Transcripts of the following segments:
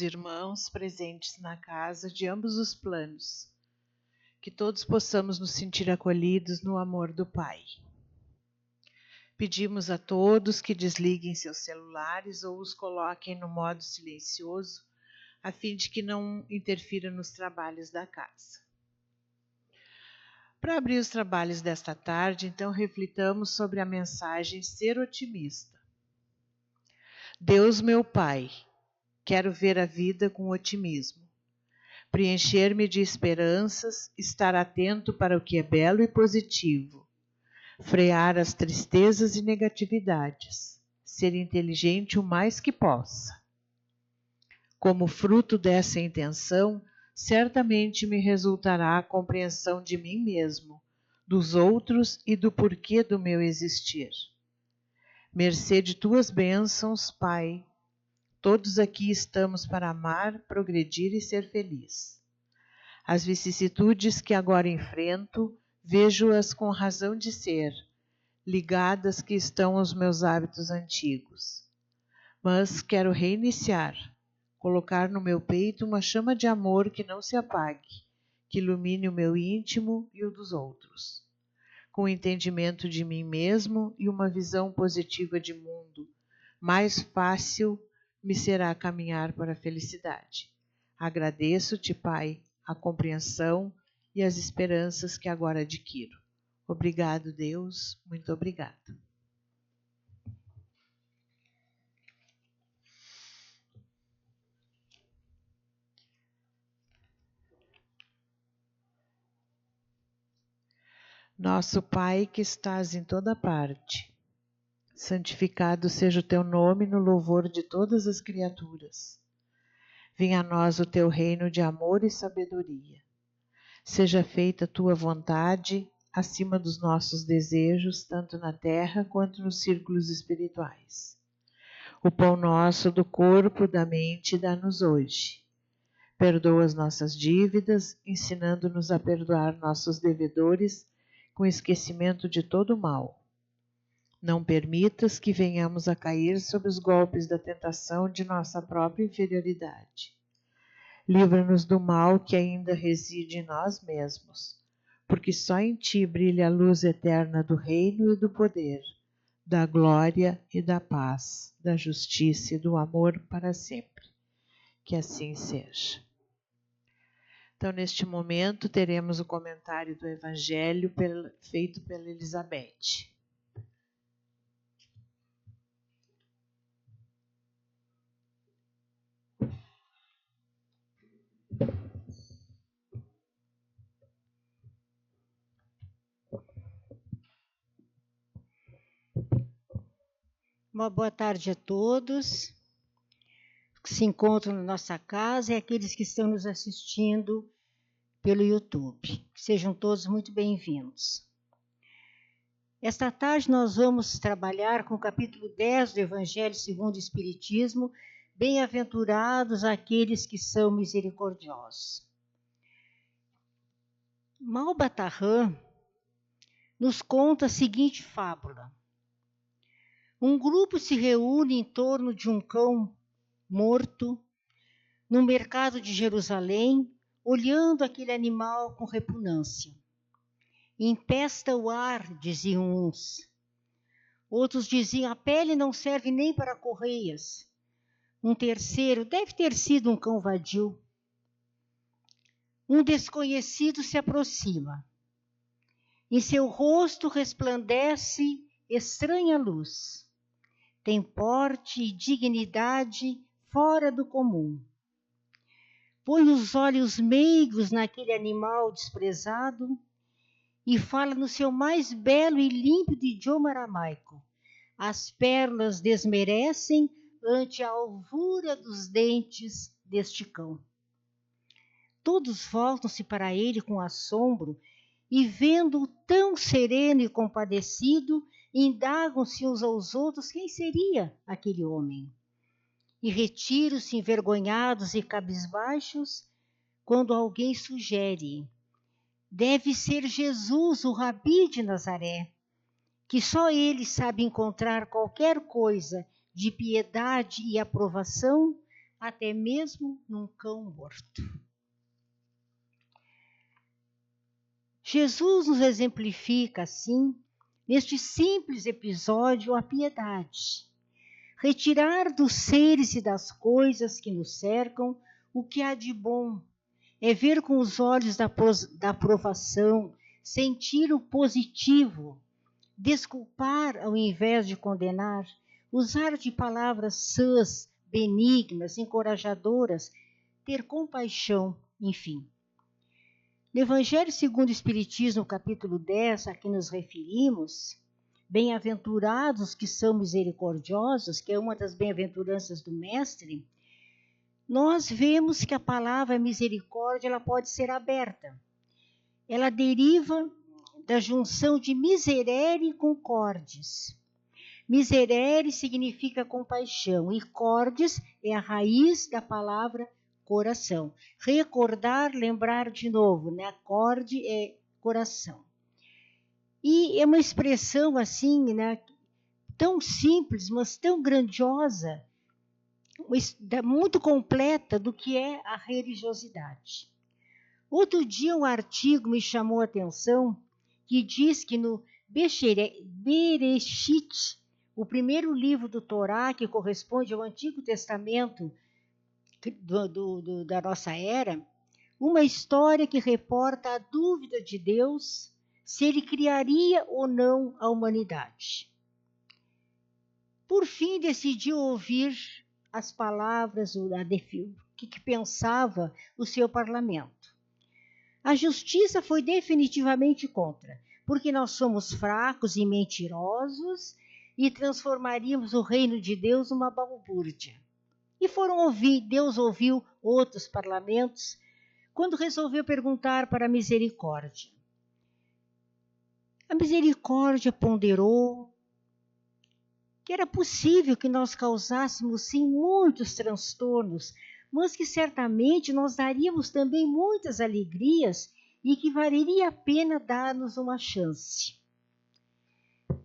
Irmãos presentes na casa de ambos os planos, que todos possamos nos sentir acolhidos no amor do Pai. Pedimos a todos que desliguem seus celulares ou os coloquem no modo silencioso, a fim de que não interfira nos trabalhos da casa. Para abrir os trabalhos desta tarde, então reflitamos sobre a mensagem Ser Otimista. Deus, meu Pai, quero ver a vida com otimismo, preencher-me de esperanças, estar atento para o que é belo e positivo, frear as tristezas e negatividades, ser inteligente o mais que possa. Como fruto dessa intenção, certamente me resultará a compreensão de mim mesmo, dos outros e do porquê do meu existir. Mercê de tuas bênçãos, Pai, todos aqui estamos para amar, progredir e ser feliz. As vicissitudes que agora enfrento, vejo-as com razão de ser, ligadas que estão aos meus hábitos antigos. Mas quero reiniciar, colocar no meu peito uma chama de amor que não se apague, que ilumine o meu íntimo e o dos outros. Com o entendimento de mim mesmo e uma visão positiva de mundo, mais fácil me será caminhar para a felicidade. Agradeço-te, Pai, a compreensão e as esperanças que agora adquiro. Obrigado, Deus, muito obrigado. Nosso Pai que estás em toda parte, santificado seja o teu nome no louvor de todas as criaturas. Venha a nós o teu reino de amor e sabedoria. Seja feita a tua vontade acima dos nossos desejos, tanto na terra quanto nos círculos espirituais. O pão nosso do corpo, da mente, dá-nos hoje. Perdoa as nossas dívidas, ensinando-nos a perdoar nossos devedores, com esquecimento de todo o mal. Não permitas que venhamos a cair sob os golpes da tentação de nossa própria inferioridade. Livra-nos do mal que ainda reside em nós mesmos, porque só em ti brilha a luz eterna do reino e do poder, da glória e da paz, da justiça e do amor para sempre. Que assim seja. Então, neste momento, teremos o comentário do Evangelho feito pela Elizabeth. Uma boa tarde a todos que se encontram na nossa casa e aqueles que estão nos assistindo pelo YouTube. Sejam todos muito bem-vindos. Esta tarde nós vamos trabalhar com o capítulo 10 do Evangelho segundo o Espiritismo, Bem-aventurados aqueles que são misericordiosos. Malbatarran nos conta a seguinte fábula. Um grupo se reúne em torno de um cão morto no mercado de Jerusalém, olhando aquele animal com repugnância. Empesta o ar, diziam uns. Outros diziam, a pele não serve nem para correias. Um terceiro, deve ter sido um cão vadio. Um desconhecido se aproxima. Em seu rosto resplandece estranha luz. Tem porte e dignidade fora do comum. Põe os olhos meigos naquele animal desprezado e fala no seu mais belo e límpido idioma aramaico. As pérolas desmerecem ante a alvura dos dentes deste cão. Todos voltam-se para ele com assombro e, vendo-o tão sereno e compadecido, indagam-se uns aos outros quem seria aquele homem. E retiram-se envergonhados e cabisbaixos quando alguém sugere: deve ser Jesus, o Rabi de Nazaré, que só ele sabe encontrar qualquer coisa de piedade e aprovação até mesmo num cão morto. Jesus nos exemplifica, assim, neste simples episódio, a piedade. Retirar dos seres e das coisas que nos cercam o que há de bom. É ver com os olhos da aprovação, sentir o positivo, desculpar ao invés de condenar, usar de palavras sãs, benignas, encorajadoras, ter compaixão, enfim. No Evangelho segundo o Espiritismo, capítulo 10, a que nos referimos, bem-aventurados que são misericordiosos, que é uma das bem-aventuranças do Mestre, nós vemos que a palavra misericórdia ela pode ser aberta. Ela deriva da junção de miserere com cordes. Miserere significa compaixão e cordes é a raiz da palavra coração. Recordar, lembrar de novo, né? Corde é coração. E é uma expressão assim, né? Tão simples, mas tão grandiosa, muito completa do que é a religiosidade. Outro dia um artigo me chamou a atenção que diz que no Bereshit, o primeiro livro do Torá, que corresponde ao Antigo Testamento da nossa era, uma história que reporta a dúvida de Deus se ele criaria ou não a humanidade. Por fim, decidiu ouvir as palavras, o que pensava o seu parlamento. A justiça foi definitivamente contra, porque nós somos fracos e mentirosos e transformaríamos o reino de Deus numa balbúrdia. E Deus ouviu outros parlamentos quando resolveu perguntar para a misericórdia. A misericórdia ponderou que era possível que nós causássemos, sim, muitos transtornos, mas que certamente nós daríamos também muitas alegrias e que valeria a pena dar-nos uma chance.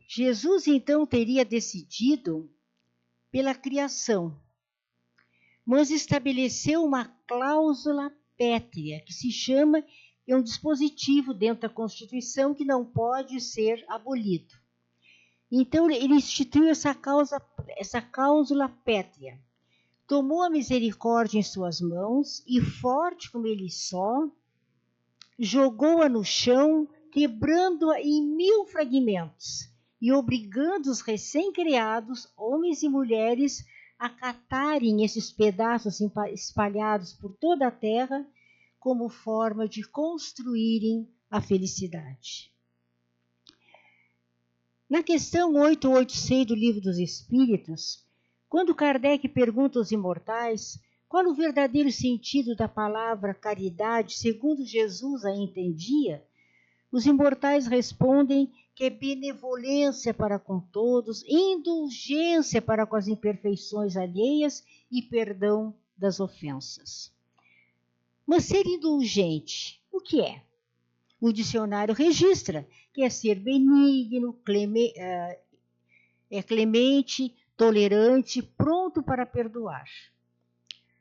Jesus, então, teria decidido pela criação, mas estabeleceu uma cláusula pétrea, que se chama, é um dispositivo dentro da Constituição que não pode ser abolido. Então, ele instituiu essa cláusula pétrea. Tomou a misericórdia em suas mãos e, forte como ele só, jogou-a no chão, quebrando-a em 1000 fragmentos e obrigando os recém-criados, homens e mulheres, a catarem esses pedaços espalhados por toda a terra como forma de construírem a felicidade. Na questão 886 do Livro dos Espíritos, quando Kardec pergunta aos imortais qual o verdadeiro sentido da palavra caridade, segundo Jesus a entendia, os imortais respondem que é benevolência para com todos, indulgência para com as imperfeições alheias e perdão das ofensas. Mas ser indulgente, o que é? O dicionário registra que é ser benigno, clemente, tolerante, pronto para perdoar.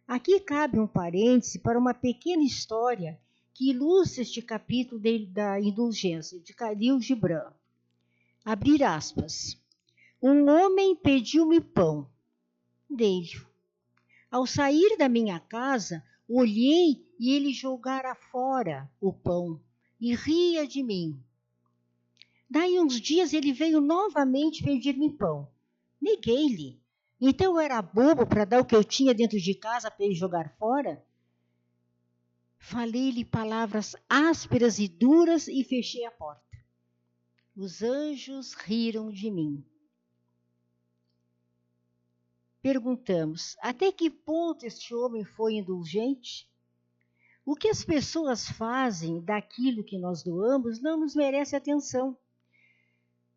Aqui cabe um parêntese para uma pequena história que ilustra este capítulo da indulgência, de Khalil Gibran. Abrir aspas. Um homem pediu-me pão. Dei-lhe. Ao sair da minha casa, olhei e ele jogara fora o pão e ria de mim. Daí uns dias ele veio novamente pedir-me pão. Neguei-lhe. Então eu era bobo para dar o que eu tinha dentro de casa para ele jogar fora? Falei-lhe palavras ásperas e duras e fechei a porta. Os anjos riram de mim. Perguntamos, até que ponto este homem foi indulgente? O que as pessoas fazem daquilo que nós doamos não nos merece atenção.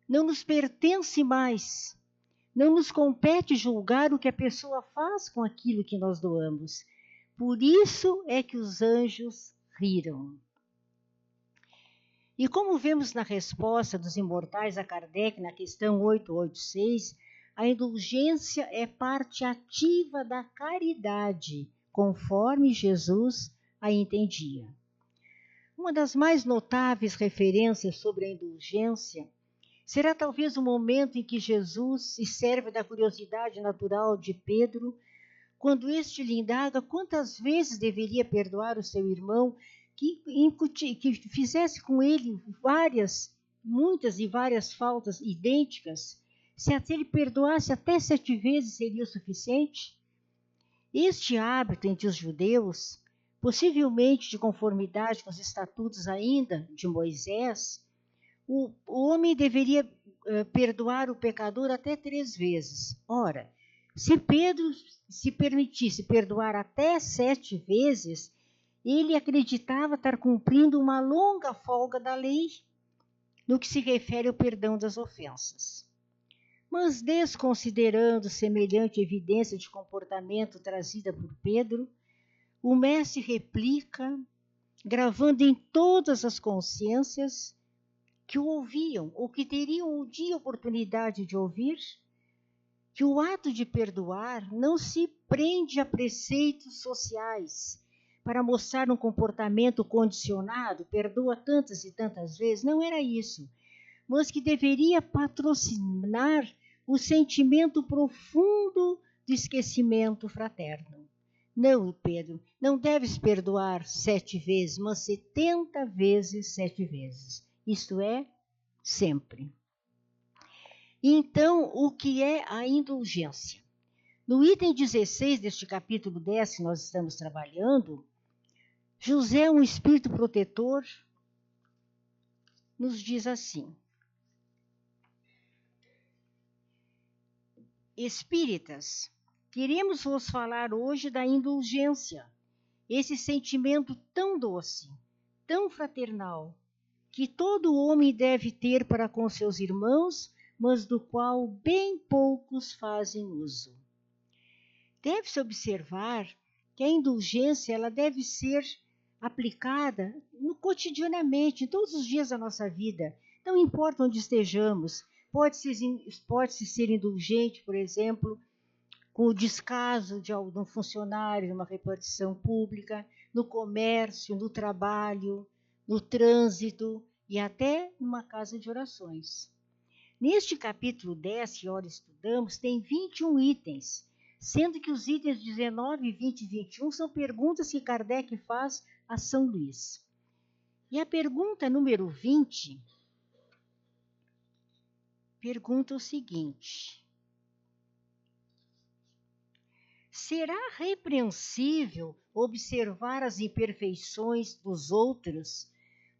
Não nos pertence mais. Não nos compete julgar o que a pessoa faz com aquilo que nós doamos. Por isso é que os anjos riram. E como vemos na resposta dos imortais a Kardec na questão 886, a indulgência é parte ativa da caridade, conforme Jesus a entendia. Uma das mais notáveis referências sobre a indulgência será talvez o momento em que Jesus se serve da curiosidade natural de Pedro, quando este lhe indaga quantas vezes deveria perdoar o seu irmão, que fizesse com ele muitas e várias faltas idênticas. Se até ele perdoasse até 7 vezes seria o suficiente? Este hábito entre os judeus, possivelmente de conformidade com os estatutos ainda de Moisés, o homem deveria perdoar o pecador até 3 vezes. Ora, se Pedro se permitisse perdoar até 7 vezes, ele acreditava estar cumprindo uma longa folga da lei no que se refere ao perdão das ofensas. Mas, desconsiderando semelhante evidência de comportamento trazida por Pedro, o mestre replica, gravando em todas as consciências que o ouviam ou que teriam um dia oportunidade de ouvir, que o ato de perdoar não se prende a preceitos sociais para mostrar um comportamento condicionado, perdoa tantas e tantas vezes, não era isso, mas que deveria patrocinar o sentimento profundo de esquecimento fraterno. Não, Pedro, não deves perdoar 7 vezes, mas 70 vezes 7 vezes. Isto é, sempre. Então, o que é a indulgência? No item 16 deste capítulo 10 que nós estamos trabalhando, José, um espírito protetor, nos diz assim: Espíritas, queremos vos falar hoje da indulgência, esse sentimento tão doce, tão fraternal, que todo homem deve ter para com seus irmãos, mas do qual bem poucos fazem uso. Deve-se observar que a indulgência ela deve ser aplicada cotidianamente, em todos os dias da nossa vida, não importa onde estejamos. Pode-se ser indulgente, por exemplo, com o descaso de algum funcionário numa repartição pública, no comércio, no trabalho, no trânsito e até numa casa de orações. Neste capítulo 10, que ora estudamos, tem 21 itens, sendo que os itens 19, 20 e 21 são perguntas que Kardec faz a São Luís. E a pergunta número 20 pergunta o seguinte: será repreensível observar as imperfeições dos outros,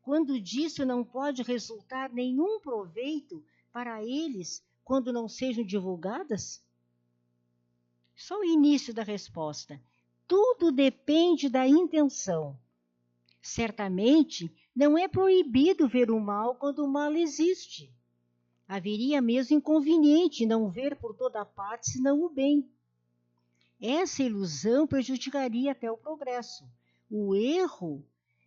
quando disso não pode resultar nenhum proveito para eles, quando não sejam divulgadas? Só o início da resposta. Tudo depende da intenção. Certamente, não é proibido ver o mal quando o mal existe. Haveria mesmo inconveniente não ver por toda parte senão o bem. Essa ilusão prejudicaria até o progresso. O erro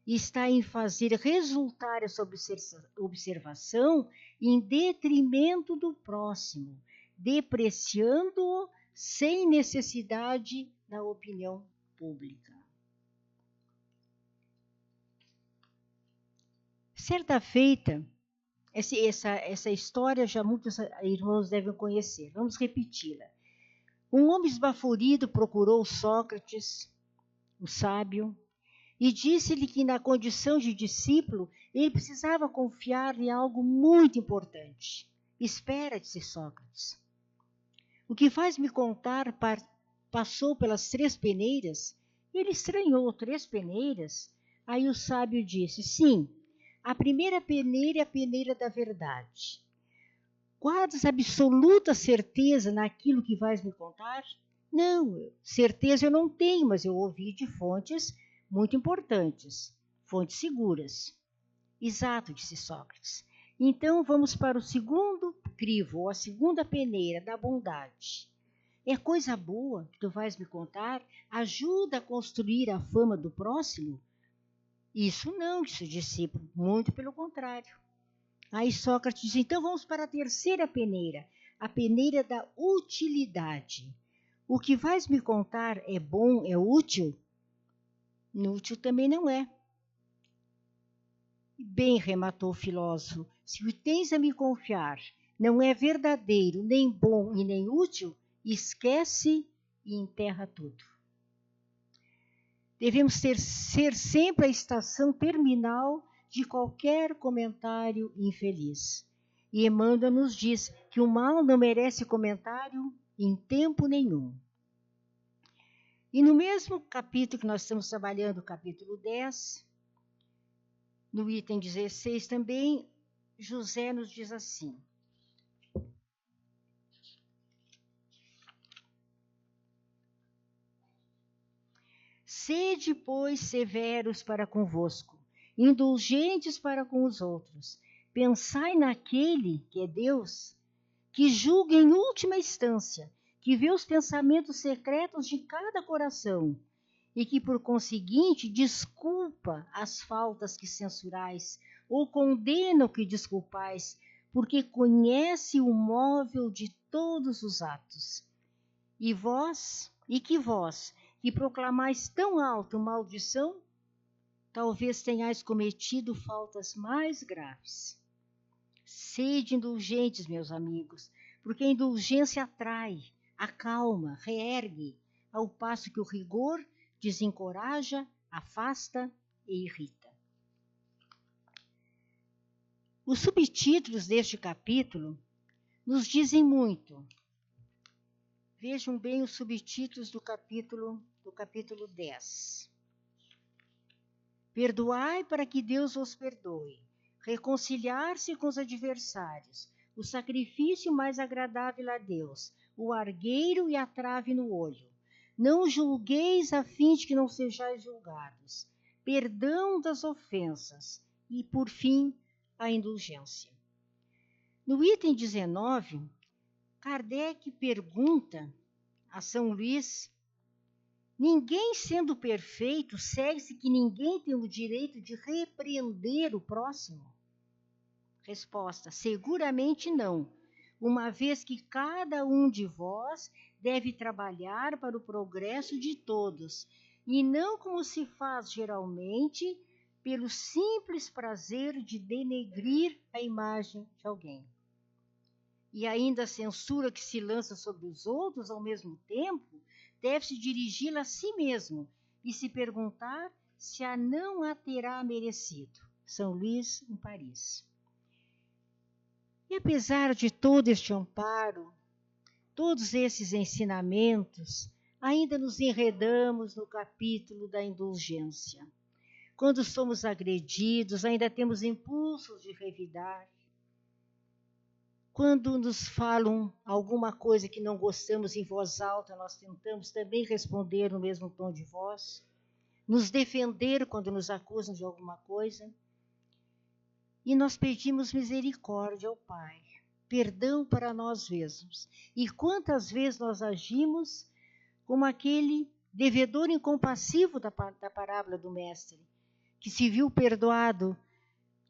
está em fazer resultar essa observação em detrimento do próximo, depreciando-o sem necessidade da opinião pública. Certa feita, essa história já muitos irmãos devem conhecer. Vamos repeti-la. Um homem esbaforido procurou Sócrates, o sábio, e disse-lhe que na condição de discípulo ele precisava confiar em algo muito importante. Espera, disse Sócrates. O que faz me contar passou pelas 3 peneiras? Ele estranhou, 3 peneiras? Aí o sábio disse, sim, a primeira peneira é a peneira da verdade. Guardas absoluta certeza naquilo que vais me contar? Não, certeza eu não tenho, mas eu ouvi de fontes muito importantes, fontes seguras. Exato, disse Sócrates. Então vamos para o segundo crivo, ou a segunda peneira da bondade. É coisa boa que tu vais me contar? Ajuda a construir a fama do próximo? Isso não, disse o discípulo, muito pelo contrário. Aí Sócrates diz, então vamos para a terceira peneira, a peneira da utilidade. O que vais me contar é bom, é útil? Inútil também não é. Bem, rematou o filósofo, se o tens a me confiar não é verdadeiro, nem bom e nem útil, esquece e enterra tudo. Devemos ser sempre a estação terminal de qualquer comentário infeliz. E Emmanuel nos diz que o mal não merece comentário em tempo nenhum. E no mesmo capítulo que nós estamos trabalhando, capítulo 10, no item 16 também, José nos diz assim: sede, pois, severos para convosco, indulgentes para com os outros. Pensai naquele que é Deus, que julga em última instância, que vê os pensamentos secretos de cada coração, e que, por conseguinte, desculpa as faltas que censurais, ou condena o que desculpais, porque conhece o móvel de todos os atos. E que vós, que proclamais tão alto maldição, talvez tenhais cometido faltas mais graves. Sede indulgentes, meus amigos, porque a indulgência atrai, acalma, reergue, ao passo que o rigor desencoraja, afasta e irrita. Os subtítulos deste capítulo nos dizem muito. Vejam bem os subtítulos do capítulo 10. Perdoai para que Deus vos perdoe. Reconciliar-se com os adversários. O sacrifício mais agradável a Deus. O argueiro e a trave no olho. Não julgueis a fim de que não sejais julgados. Perdão das ofensas. E, por fim, a indulgência. No item 19, Kardec pergunta a São Luís: ninguém sendo perfeito, segue-se que ninguém tem o direito de repreender o próximo? Resposta: seguramente não, uma vez que cada um de vós deve trabalhar para o progresso de todos, e não como se faz geralmente, pelo simples prazer de denegrir a imagem de alguém. E ainda a censura que se lança sobre os outros ao mesmo tempo, deve-se dirigi-la a si mesmo e se perguntar se não a terá merecido. São Luís, em Paris. E apesar de todo este amparo, todos esses ensinamentos, ainda nos enredamos no capítulo da indulgência. Quando somos agredidos, ainda temos impulsos de revidar. Quando nos falam alguma coisa que não gostamos em voz alta, nós tentamos também responder no mesmo tom de voz, nos defender quando nos acusam de alguma coisa. E nós pedimos misericórdia ao Pai, perdão para nós mesmos. E quantas vezes nós agimos como aquele devedor incompassivo da parábola do Mestre, que se viu perdoado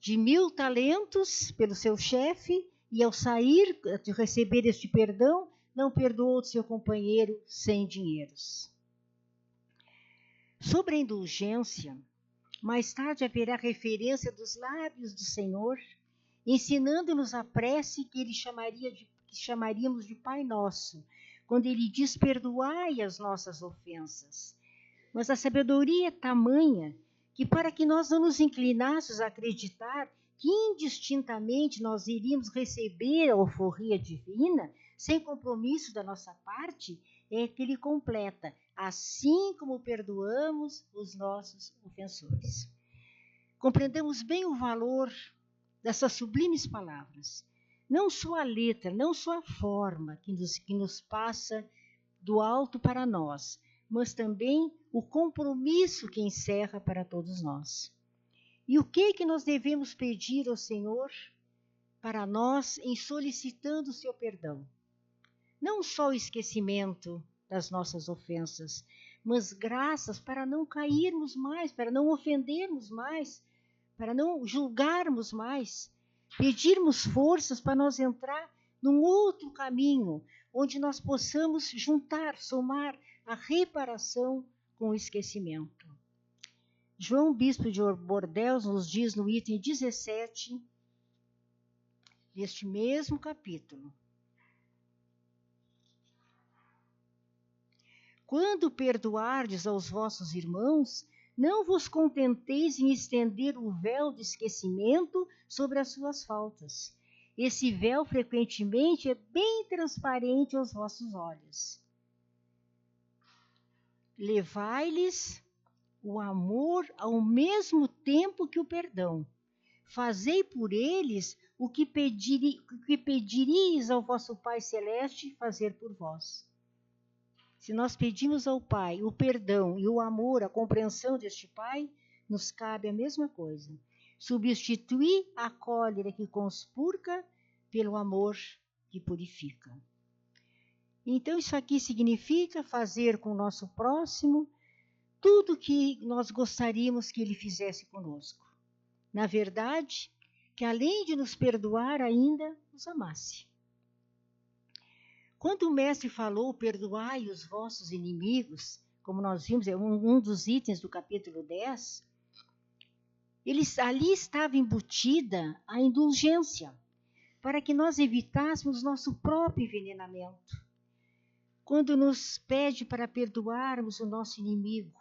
de 1000 talentos pelo seu chefe, e ao sair de receber este perdão, não perdoou o seu companheiro 100 dinheiros. Sobre a indulgência, mais tarde haverá referência dos lábios do Senhor, ensinando-nos a prece que chamaríamos de Pai Nosso, quando ele diz: perdoai as nossas ofensas. Mas a sabedoria é tamanha que, para que nós não nos inclinássemos a acreditar que indistintamente nós iríamos receber a alforria divina, sem compromisso da nossa parte, é que ele completa: assim como perdoamos os nossos ofensores. Compreendamos bem o valor dessas sublimes palavras. Não só a letra, não só a forma que nos passa do alto para nós, mas também o compromisso que encerra para todos nós. E o que nós devemos pedir ao Senhor para nós em solicitando o seu perdão? Não só o esquecimento das nossas ofensas, mas graças para não cairmos mais, para não ofendermos mais, para não julgarmos mais, pedirmos forças para nós entrar num outro caminho, onde nós possamos juntar, somar a reparação com o esquecimento. João Bispo de Bordeaux nos diz no item 17, deste mesmo capítulo: quando perdoardes aos vossos irmãos, não vos contenteis em estender o véu do esquecimento sobre as suas faltas. Esse véu frequentemente é bem transparente aos vossos olhos. Levai-lhes o amor ao mesmo tempo que o perdão. Fazei por eles o que pediríeis ao vosso Pai Celeste fazer por vós. Se nós pedimos ao Pai o perdão e o amor, a compreensão deste Pai, nos cabe a mesma coisa. Substituir a cólera que conspurca pelo amor que purifica. Então, isso aqui significa fazer com o nosso próximo tudo o que nós gostaríamos que ele fizesse conosco. Na verdade, que além de nos perdoar, ainda nos amasse. Quando o mestre falou, perdoai os vossos inimigos, como nós vimos, é um dos itens do capítulo 10, ali estava embutida a indulgência, para que nós evitássemos nosso próprio envenenamento. Quando nos pede para perdoarmos o nosso inimigo,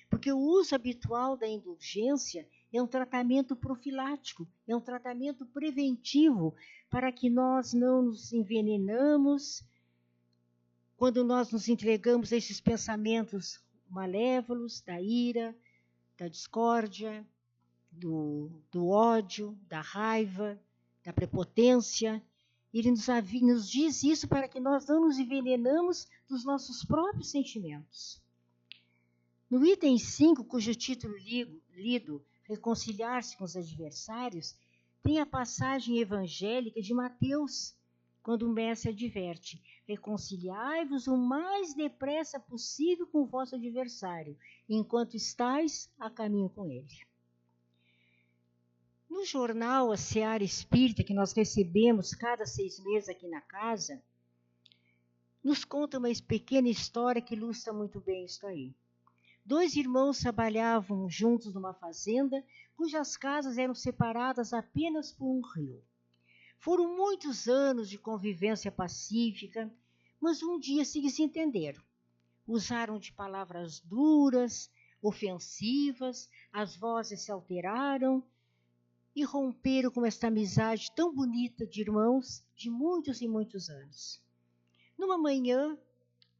porque o uso habitual da indulgência é um tratamento profilático, é um tratamento preventivo, para que nós não nos envenenamos quando nós nos entregamos a esses pensamentos malévolos, da ira, da discórdia, do ódio, da raiva, da prepotência. Ele nos diz isso para que nós não nos envenenamos dos nossos próprios sentimentos. No item 5, cujo título lido, Reconciliar-se com os adversários, tem a passagem evangélica de Mateus, quando o mestre adverte: reconciliai-vos o mais depressa possível com o vosso adversário, enquanto estáis a caminho com ele. No jornal A Seara Espírita, que nós recebemos cada 6 meses aqui na casa, nos conta uma pequena história que ilustra muito bem isso aí. 2 irmãos trabalhavam juntos numa fazenda, cujas casas eram separadas apenas por um rio. Foram muitos anos de convivência pacífica, mas um dia se desentenderam. Usaram de palavras duras, ofensivas, as vozes se alteraram e romperam com esta amizade tão bonita de irmãos de muitos e muitos anos. Numa manhã,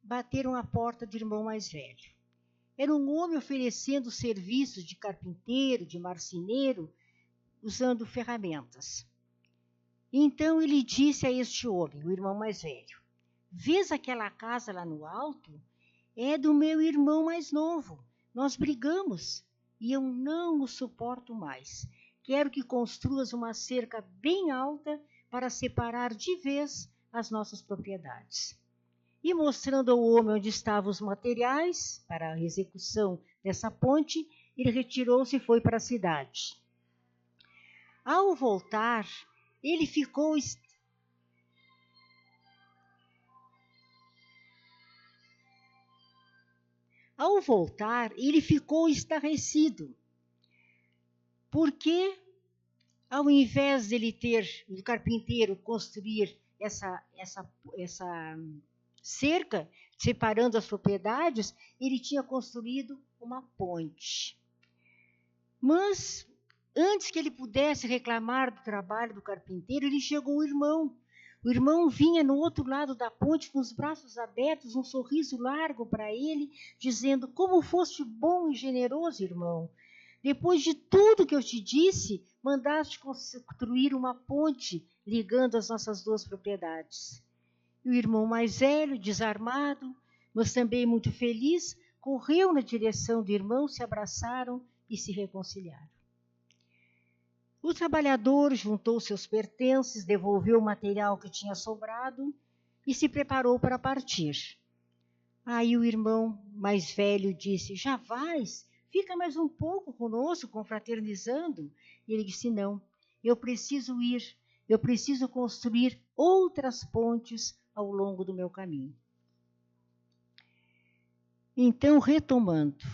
bateram à porta do irmão mais velho. Era um homem oferecendo serviços de carpinteiro, de marceneiro, usando ferramentas. Então ele disse a este homem, o irmão mais velho: vês aquela casa lá no alto? É do meu irmão mais novo. Nós brigamos e eu não o suporto mais. Quero que construas uma cerca bem alta para separar de vez as nossas propriedades. E mostrando ao homem onde estavam os materiais para a execução dessa ponte, ele retirou-se e foi para a cidade. Ao voltar, ele ficou estarrecido, porque ao invés dele o carpinteiro construir essa cerca, separando as propriedades, ele tinha construído uma ponte. Mas antes que ele pudesse reclamar do trabalho do carpinteiro, ele chegou o irmão. O irmão vinha no outro lado da ponte com os braços abertos, um sorriso largo para ele, dizendo: como foste bom e generoso, irmão. Depois de tudo que eu te disse, mandaste construir uma ponte ligando as nossas 2 propriedades. E o irmão mais velho, desarmado, mas também muito feliz, correu na direção do irmão, se abraçaram e se reconciliaram. O trabalhador juntou seus pertences, devolveu o material que tinha sobrado e se preparou para partir. Aí o irmão mais velho disse: já vais? Fica mais um pouco conosco, confraternizando. E ele disse: não, eu preciso ir. eu preciso construir outras pontes ao longo do meu caminho. Então, retomando,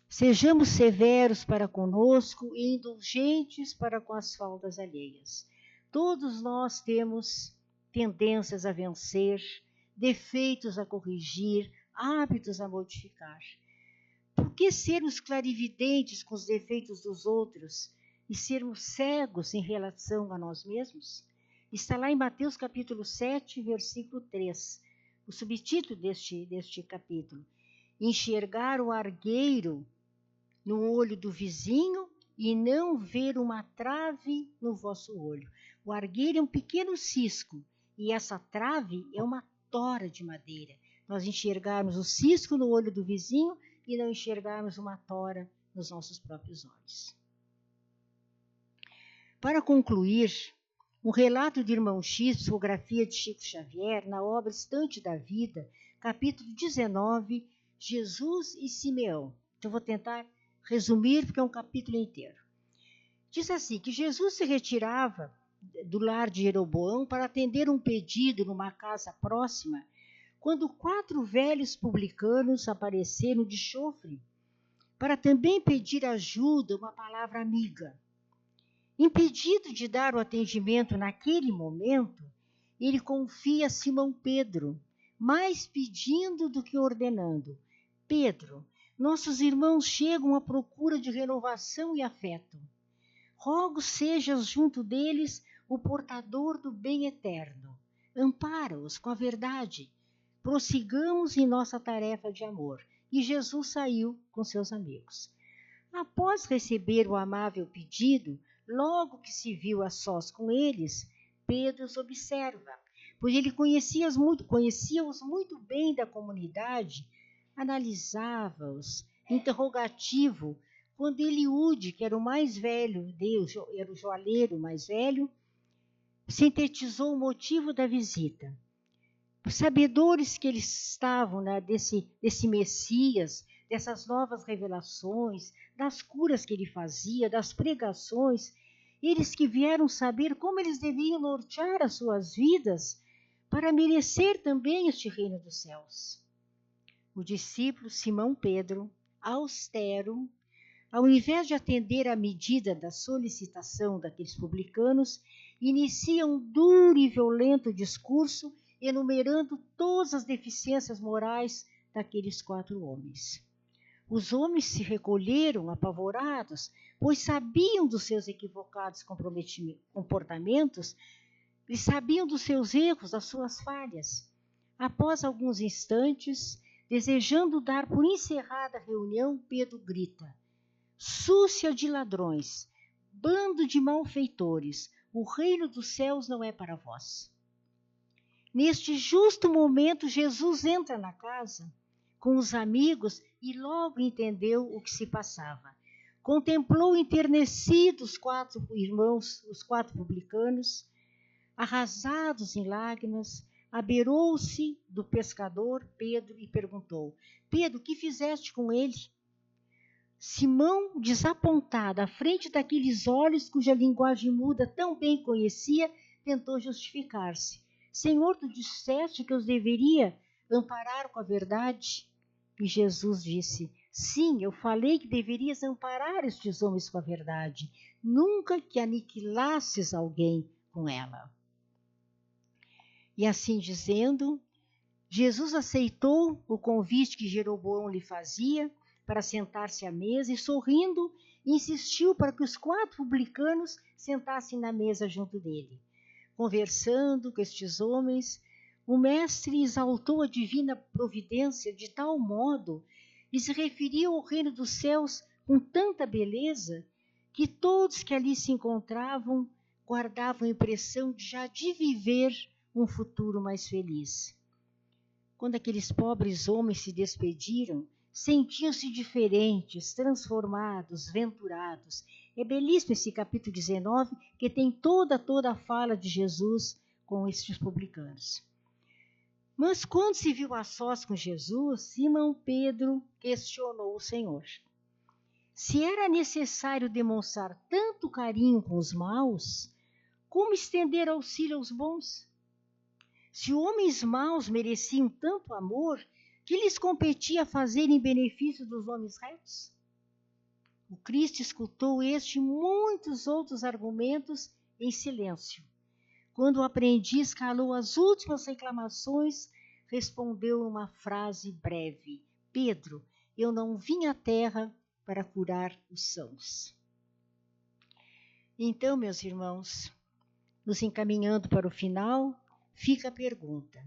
sejamos severos para conosco e indulgentes para com as faltas alheias. Todos nós temos tendências a vencer, defeitos a corrigir, hábitos a modificar. Por que sermos clarividentes com os defeitos dos outros e sermos cegos em relação a nós mesmos? Está lá em Mateus capítulo 7, versículo 3, o subtítulo deste capítulo. Enxergar o argueiro no olho do vizinho e não ver uma trave no vosso olho. O argueiro é um pequeno cisco e essa trave é uma tora de madeira. Nós enxergarmos o cisco no olho do vizinho e não enxergarmos uma tora nos nossos próprios olhos. Para concluir, um relato de Irmão X, psicografia de Chico Xavier, na obra Estante da Vida, capítulo 19, Jesus e Simeão. Então, vou tentar resumir, porque é um capítulo inteiro. Diz assim, que Jesus se retirava do lar de Jeroboão para atender um pedido numa casa próxima, quando 4 velhos publicanos apareceram de chofre, para também pedir ajuda, uma palavra amiga. Impedido de dar o atendimento naquele momento, ele confia a Simão Pedro, mais pedindo do que ordenando. Pedro, nossos irmãos chegam à procura de renovação e afeto. Rogo sejas junto deles o portador do bem eterno. Ampara-os com a verdade. Prossigamos em nossa tarefa de amor. E Jesus saiu com seus amigos. Após receber o amável pedido, logo que se viu a sós com eles, Pedro os observa, pois ele conhecia-os muito bem da comunidade, analisava-os, interrogativo, quando Eliúde, que era o mais velho, era o joalheiro mais velho, sintetizou o motivo da visita. Os sabedores que eles estavam, né, desse Messias, dessas novas revelações, das curas que ele fazia, das pregações, eles que vieram saber como eles deviam nortear as suas vidas para merecer também este reino dos céus. O discípulo Simão Pedro, austero, ao invés de atender à medida da solicitação daqueles publicanos, inicia um duro e violento discurso enumerando todas as deficiências morais daqueles 4 homens. Os homens se recolheram apavorados, pois sabiam dos seus equivocados comportamentos e sabiam dos seus erros, das suas falhas. Após alguns instantes, desejando dar por encerrada a reunião, Pedro grita: súcia de ladrões, bando de malfeitores, o reino dos céus não é para vós. Neste justo momento, Jesus entra na casa com os amigos e logo entendeu o que se passava. Contemplou enternecidos 4 irmãos, os 4 publicanos, arrasados em lágrimas, abeirou-se do pescador Pedro e perguntou: Pedro, o que fizeste com ele? Simão, desapontado, à frente daqueles olhos cuja linguagem muda tão bem conhecia, tentou justificar-se. Senhor, tu disseste que eu os deveria amparar com a verdade? E Jesus disse: sim, eu falei que deverias amparar estes homens com a verdade, nunca que aniquilasses alguém com ela. E assim dizendo, Jesus aceitou o convite que Jeroboão lhe fazia para sentar-se à mesa e, sorrindo, insistiu para que os 4 publicanos sentassem na mesa junto dele. Conversando com estes homens, o mestre exaltou a divina providência de tal modo e se referiu ao reino dos céus com tanta beleza que todos que ali se encontravam guardavam a impressão de viver um futuro mais feliz. Quando aqueles pobres homens se despediram, sentiam-se diferentes, transformados, venturados. É belíssimo esse capítulo 19, que tem toda a fala de Jesus com estes publicanos. Mas quando se viu a sós com Jesus, Simão Pedro questionou o Senhor. Se era necessário demonstrar tanto carinho com os maus, como estender auxílio aos bons? Se homens maus mereciam tanto amor, que lhes competia fazer em benefício dos homens retos? O Cristo escutou este e muitos outros argumentos em silêncio. Quando o aprendiz calou as últimas reclamações, respondeu uma frase breve: Pedro, eu não vim à terra para curar os sãos. Então, meus irmãos, nos encaminhando para o final, fica a pergunta: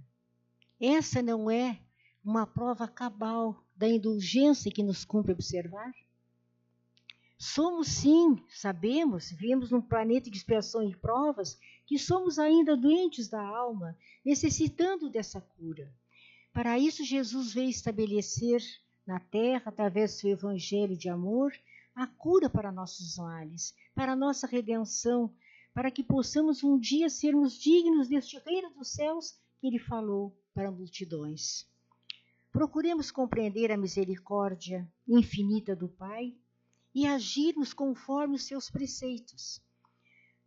essa não é uma prova cabal da indulgência que nos cumpre observar? Somos sim, sabemos, vivemos num planeta de expiação e provas, que somos ainda doentes da alma, necessitando dessa cura. Para isso, Jesus veio estabelecer na terra, através do seu evangelho de amor, a cura para nossos males, para a nossa redenção, para que possamos um dia sermos dignos deste reino dos céus que ele falou para multidões. Procuremos compreender a misericórdia infinita do Pai e agirmos conforme os seus preceitos.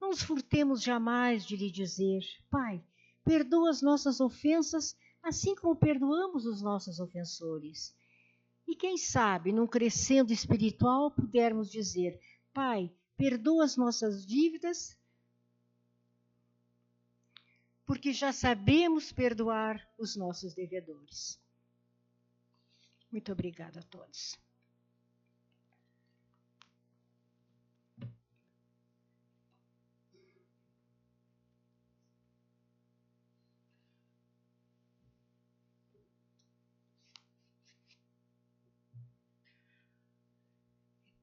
Não nos furtemos jamais de lhe dizer: Pai, perdoa as nossas ofensas, assim como perdoamos os nossos ofensores. E quem sabe, num crescendo espiritual, pudermos dizer: Pai, perdoa as nossas dívidas, porque já sabemos perdoar os nossos devedores. Muito obrigada a todos.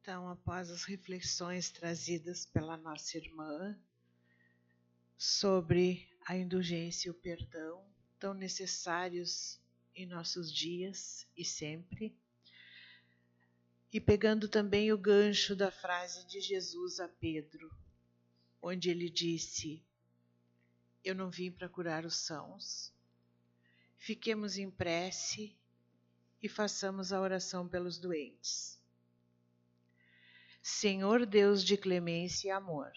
Então, após as reflexões trazidas pela nossa irmã sobre a indulgência e o perdão, tão necessários em nossos dias e sempre, e pegando também o gancho da frase de Jesus a Pedro, onde ele disse: Eu não vim para curar os sãos. Fiquemos em prece e façamos a oração pelos doentes. Senhor Deus de clemência e amor,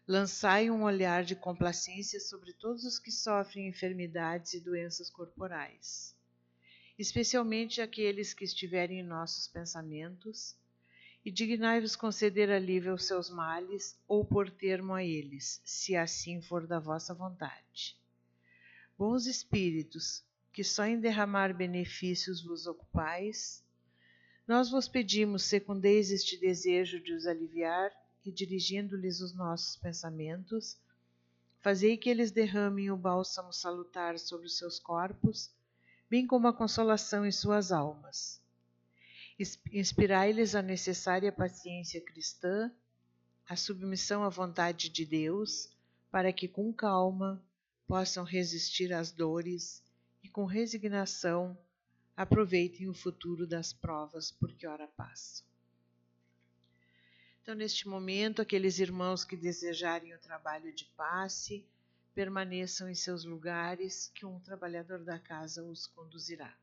lançai um olhar de complacência sobre todos os que sofrem enfermidades e doenças corporais, especialmente aqueles que estiverem em nossos pensamentos, e dignai-vos conceder alívio aos seus males ou pôr termo a eles, se assim for da vossa vontade. Bons espíritos, que só em derramar benefícios vos ocupais, nós vos pedimos, secundeis este desejo de os aliviar e dirigindo-lhes os nossos pensamentos, fazei que eles derramem o bálsamo salutar sobre os seus corpos, bem como a consolação em suas almas. Inspirai-lhes a necessária paciência cristã, a submissão à vontade de Deus, para que com calma possam resistir às dores e com resignação aproveitem o futuro das provas por que ora passam. Então, neste momento, aqueles irmãos que desejarem o trabalho de passe, permaneçam em seus lugares, que um trabalhador da casa os conduzirá.